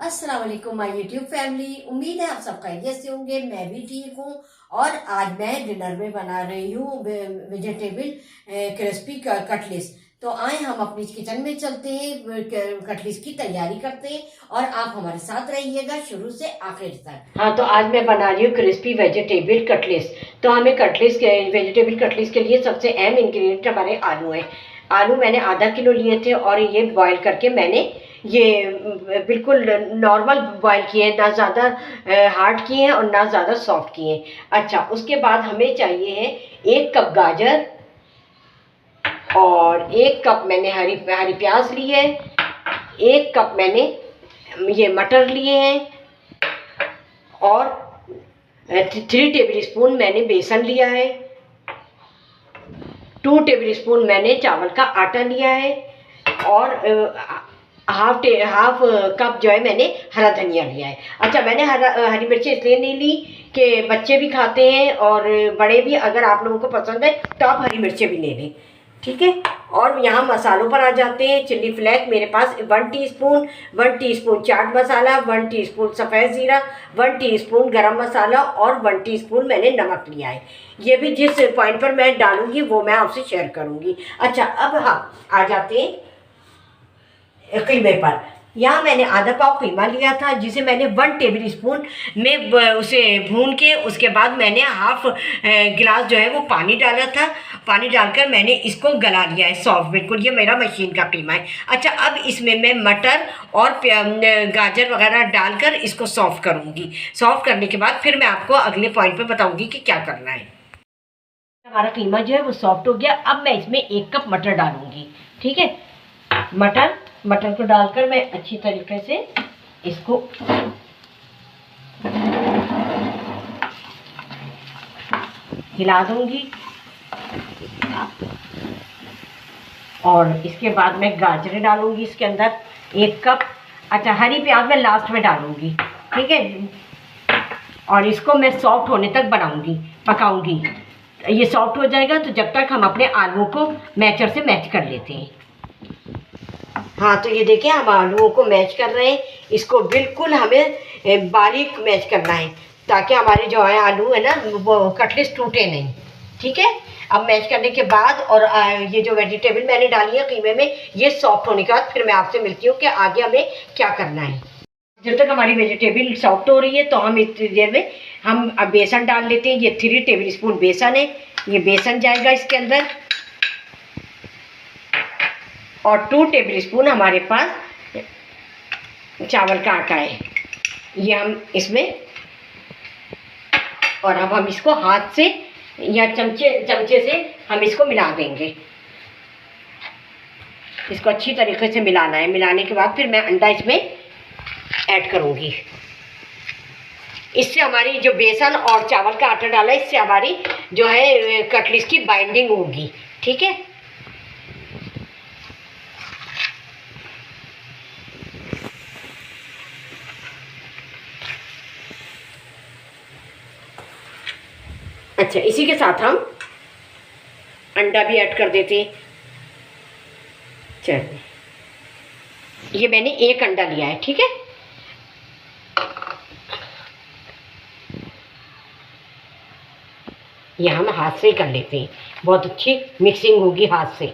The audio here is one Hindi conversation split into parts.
अस्सलाम वालेकुम माय यूट्यूब फैमिली। उम्मीद है आप सब खैरियत से होंगे। मैं भी ठीक हूँ। और आज मैं डिनर में बना रही हूँ वेजिटेबल क्रिस्पी कटलेस। तो आए हम अपनी किचन में चलते हैं, कटलेस की तैयारी करते हैं और आप हमारे साथ रहिएगा शुरू से आखिर तक। हाँ, तो आज मैं बना रही हूँ क्रिस्पी वेजिटेबल कटलेस। तो हमें कटलेस के वेजिटेबल कटलेस के लिए सबसे अहम इंग्रेडिएंट हमारे आलू हैं। आलू मैंने आधा किलो लिए थे और ये बॉईल करके मैंने ये बिल्कुल नॉर्मल बॉईल किए हैं, ना ज़्यादा हार्ड किए हैं और ना ज़्यादा सॉफ्ट किए हैं। अच्छा, उसके बाद हमें चाहिए है 1 कप गाजर और 1 कप मैंने हरी प्याज ली है। 1 कप मैंने ये मटर लिए हैं और 3 टेबल स्पून मैंने बेसन लिया है। 2 टेबल स्पून मैंने चावल का आटा लिया है और हाफ कप जो है मैंने हरा धनिया लिया है। अच्छा, मैंने हरी मिर्ची इसलिए नहीं ली कि बच्चे भी खाते हैं और बड़े भी, अगर आप लोगों को पसंद है तो आप हरी मिर्ची भी ले लें, ठीक है। और यहाँ मसालों पर आ जाते हैं। चिल्ली फ्लेक्स मेरे पास 1 teaspoon, 1 teaspoon chaat masala, 1 teaspoon सफ़ेद ज़ीरा, 1 टीस्पून गरम मसाला और 1 टीस्पून मैंने नमक लिया है। ये भी जिस पॉइंट पर मैं डालूंगी वो मैं आपसे शेयर करूंगी। अच्छा, अब हाँ आ जाते हैं कीमे पर। यहाँ मैंने आधा पाव कीमा लिया था जिसे मैंने 1 टेबल स्पून में उसे भून के उसके बाद मैंने हाफ गिलास जो है वो पानी डाला था। पानी डालकर मैंने इसको गला लिया है सॉफ्ट बिल्कुल। ये मेरा मशीन का कीमा है। अच्छा, अब इसमें मैं मटर और गाजर वगैरह डालकर इसको सॉफ्ट करूँगी। सॉफ्ट करने के बाद फिर मैं आपको अगले पॉइंट पर बताऊँगी कि क्या करना है। हमारा कीमा जो है वो सॉफ्ट हो गया। अब मैं इसमें 1 कप मटर डालूँगी, ठीक है। मटर को डालकर मैं अच्छी तरीके से इसको हिला दूंगी और इसके बाद मैं गाजरें डालूंगी इसके अंदर 1 कप। अच्छा, हरी प्याज मैं लास्ट में डालूंगी, ठीक है। और इसको मैं सॉफ्ट होने तक पकाऊंगी। ये सॉफ्ट हो जाएगा तो जब तक हम अपने आलूओं को मैचर से मैच कर लेते हैं। हाँ, तो ये देखिए हम आलूओं को मैच कर रहे हैं। इसको बिल्कुल हमें बारीक मैच करना है ताकि हमारे जो है आलू है ना वो कटलेस टूटे नहीं, ठीक है। अब मैच करने के बाद और ये जो वेजिटेबल मैंने डाली है कीमे में, ये सॉफ्ट होने के बाद फिर मैं आपसे मिलती हूँ कि आगे हमें क्या करना है। जब तक हमारी वेजिटेबल सॉफ्ट हो रही है तो हम इतनी देर में हम अब बेसन डाल लेते हैं। ये 3 टेबल स्पून बेसन है। ये बेसन जाएगा इसके अंदर और 2 टेबल स्पून हमारे पास चावल का आटा है, ये हम इसमें। और अब हम इसको हाथ से या चमचे से हम इसको मिला देंगे। इसको अच्छी तरीके से मिलाना है। मिलाने के बाद फिर मैं अंडा इसमें ऐड करूँगी। इससे हमारी जो बेसन और चावल का आटा डाला है इससे हमारी जो है कटलेस की बाइंडिंग होगी, ठीक है। अच्छा, इसी के साथ हम अंडा भी ऐड कर देते हैं। चलिए, ये मैंने 1 अंडा लिया है, ठीक है। ये हम हाथ से ही कर लेते हैं, बहुत अच्छी मिक्सिंग होगी हाथ से।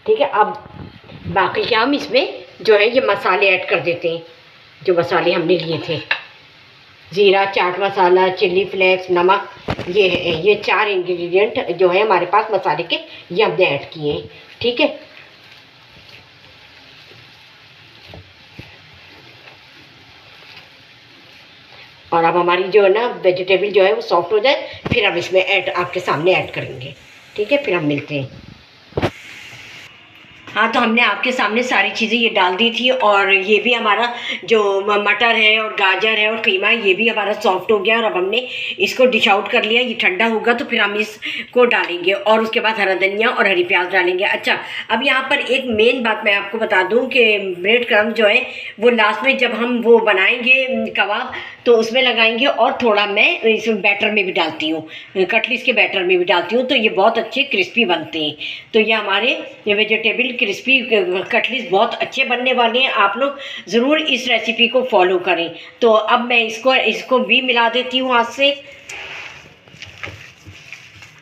ठीक है, अब बाकी के हम इसमें जो है ये मसाले ऐड कर देते हैं, जो मसाले हमने लिए थे। ज़ीरा, चाट मसाला, चिल्ली फ्लेक्स, नमक, ये 4 इंग्रेडिएंट जो है हमारे पास मसाले के, ये हमने ऐड किए हैं, ठीक है। और अब हमारी जो है ना वेजिटेबल जो है वो सॉफ्ट हो जाए फिर हम इसमें आपके सामने ऐड करेंगे, ठीक है। फिर हम मिलते हैं। हाँ, तो हमने आपके सामने सारी चीज़ें ये डाल दी थी, और ये भी हमारा जो मटर है और गाजर है और कीमा है ये भी हमारा सॉफ्ट हो गया, और अब हमने इसको डिश आउट कर लिया। ये ठंडा होगा तो फिर हम इसको डालेंगे, और उसके बाद हरा धनिया और हरी प्याज डालेंगे। अच्छा, अब यहाँ पर एक मेन बात मैं आपको बता दूँ कि ब्रेड क्रम्ब जो है वो लास्ट में जब हम वो बनाएंगे कबाब तो उसमें लगाएंगे, और थोड़ा मैं इस बैटर में भी डालती हूँ, कटलिस के बैटर में भी डालती हूँ, तो ये बहुत अच्छे क्रिस्पी बनते हैं। तो ये हमारे वेजिटेबल क्रिस्पी कटलिस बहुत अच्छे बनने वाले हैं। आप लोग ज़रूर इस रेसिपी को फॉलो करें। तो अब मैं इसको भी मिला देती हूँ हाथ से।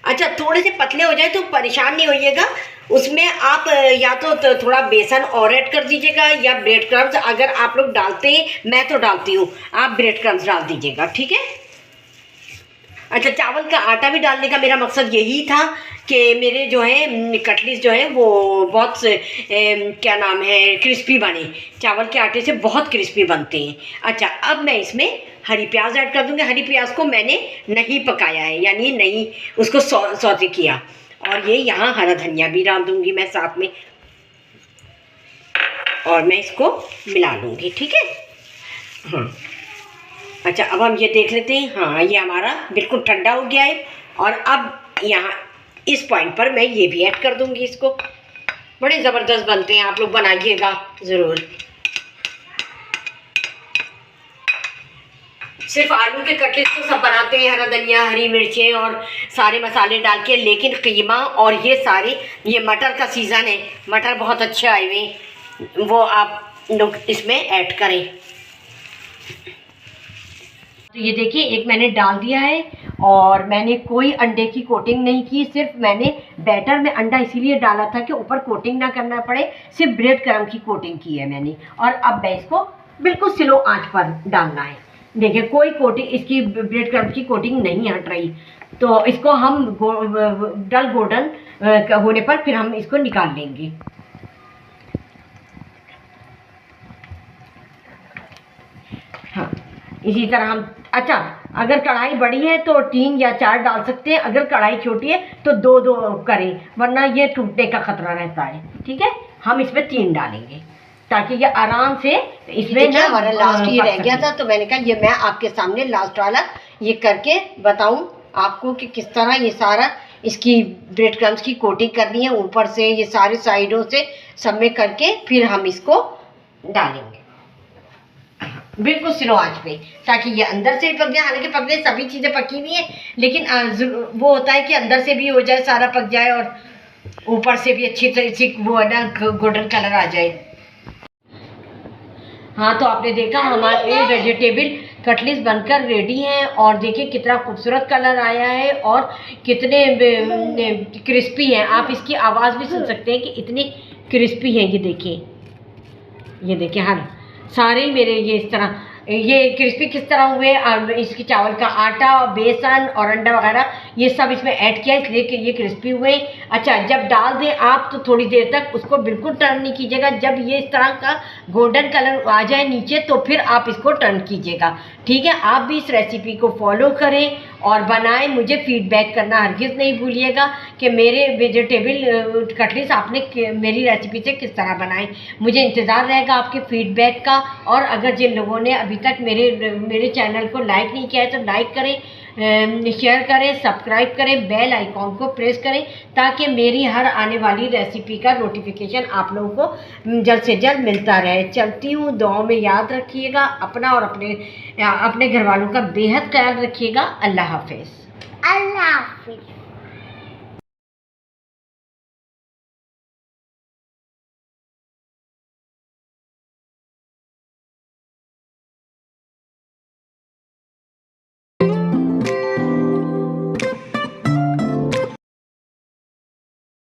अच्छा, थोड़े से पतले हो जाए तो परेशान नहीं होइएगा, उसमें आप या तो थोड़ा बेसन और ऐड कर दीजिएगा, या ब्रेड क्रम्स अगर आप लोग डालते हैं, मैं तो डालती हूँ, आप ब्रेड क्रम्स डाल दीजिएगा, ठीक है। अच्छा, चावल का आटा भी डालने का मेरा मकसद यही था कि मेरे जो है कटलिस जो है वो बहुत क्या नाम है क्रिस्पी बने। चावल के आटे से बहुत क्रिस्पी बनते हैं। अच्छा, अब मैं इसमें हरी प्याज ऐड कर दूँगी। हरी प्याज को मैंने नहीं पकाया है, यानी नहीं उसको सौते किया, और ये यहाँ हरा धनिया भी डाल दूँगी मैं साथ में, और मैं इसको मिला लूँगी, ठीक है। हाँ, अच्छा, अब हम ये देख लेते हैं। हाँ, ये हमारा बिल्कुल ठंडा हो गया है, और अब यहाँ इस पॉइंट पर मैं ये भी ऐड कर दूँगी इसको। बड़े ज़बरदस्त बनते हैं, आप लोग बनाइएगा ज़रूर। सिर्फ आलू के कटलेट तो सब बनाते हैं, हरा धनिया, हरी मिर्चें और सारे मसाले डाल के, लेकिन कीमा और ये मटर का सीज़न है, मटर बहुत अच्छे आए हुए, वो आप लोग इसमें ऐड करें। तो ये देखिए, एक मैंने डाल दिया है, और मैंने कोई अंडे की कोटिंग नहीं की, सिर्फ मैंने बैटर में अंडा इसीलिए डाला था कि ऊपर कोटिंग ना करना पड़े, सिर्फ ब्रेड क्रम्ब की कोटिंग की है मैंने। और अब मैं इसको बिल्कुल स्लो आंच पर डालना है। देखिए, कोई कोटिंग इसकी ब्रेड क्रम्ब की कोटिंग नहीं हट रही, तो इसको हम डल गोल्डन होने पर फिर हम इसको निकाल लेंगे। हाँ, इसी तरह हम, अच्छा, अगर कढ़ाई बड़ी है तो 3 या 4 डाल सकते हैं, अगर कढ़ाई छोटी है तो 2-2 करें, वरना ये टूटने का खतरा रहता है, ठीक है। हम इसमें 3 डालेंगे ताकि ये आराम से इसमें ना, हमारा लास्ट ये रह गया था, तो मैंने कहा ये मैं आपके सामने लास्ट वाला ये करके बताऊं आपको कि किस तरह ये सारा इसकी ब्रेड क्रम्स की कोटिंग करनी है, ऊपर से ये सारे साइडों से सब में करके फिर हम इसको डालेंगे बिल्कुल स्लो आंच पे, ताकि ये अंदर से भी पक जाए। हालांकि पकने सभी चीज़ें पकी हुई हैं, लेकिन वो होता है कि अंदर से भी हो जाए, सारा पक जाए, और ऊपर से भी अच्छी तरह से वो है ना गोल्डन कलर आ जाए। हाँ, तो आपने देखा हमारे वेजिटेबल कटलिस बनकर रेडी हैं, और देखिए कितना खूबसूरत कलर आया है और कितने क्रिस्पी हैं। आप इसकी आवाज़ भी सुन सकते हैं कि इतनी क्रिस्पी है। ये देखिए हाँ, सारे ही मेरे ये इस तरह ये क्रिस्पी किस तरह हुए, इसकी चावल का आटा, बेसन और अंडा वगैरह ये सब इसमें ऐड किया, इसलिए कि ये क्रिस्पी हुए। अच्छा, जब डाल दें आप तो थोड़ी देर तक उसको बिल्कुल टर्न नहीं कीजिएगा। जब ये इस तरह का गोल्डन कलर आ जाए नीचे तो फिर आप इसको टर्न कीजिएगा, ठीक है। आप भी इस रेसिपी को फॉलो करें और बनाएं। मुझे फीडबैक करना हरगिज़ नहीं भूलिएगा कि मेरे वेजिटेबल कटलिस आपने मेरी रेसिपी से किस तरह बनाए। मुझे इंतज़ार रहेगा आपके फीडबैक का। और अगर जिन लोगों ने अभी तक मेरे चैनल को लाइक नहीं किया है तो लाइक करें, शेयर करें, सब्सक्राइब करें, बेल आइकॉन को प्रेस करें, ताकि मेरी हर आने वाली रेसिपी का नोटिफिकेशन आप लोगों को जल्द से जल्द मिलता रहे। चलती हूँ, दुआओं में याद रखिएगा अपना और अपने घर वालों का बेहद ख्याल रखिएगा। अल्लाह हाफिज़। अल्लाह हाफिज़।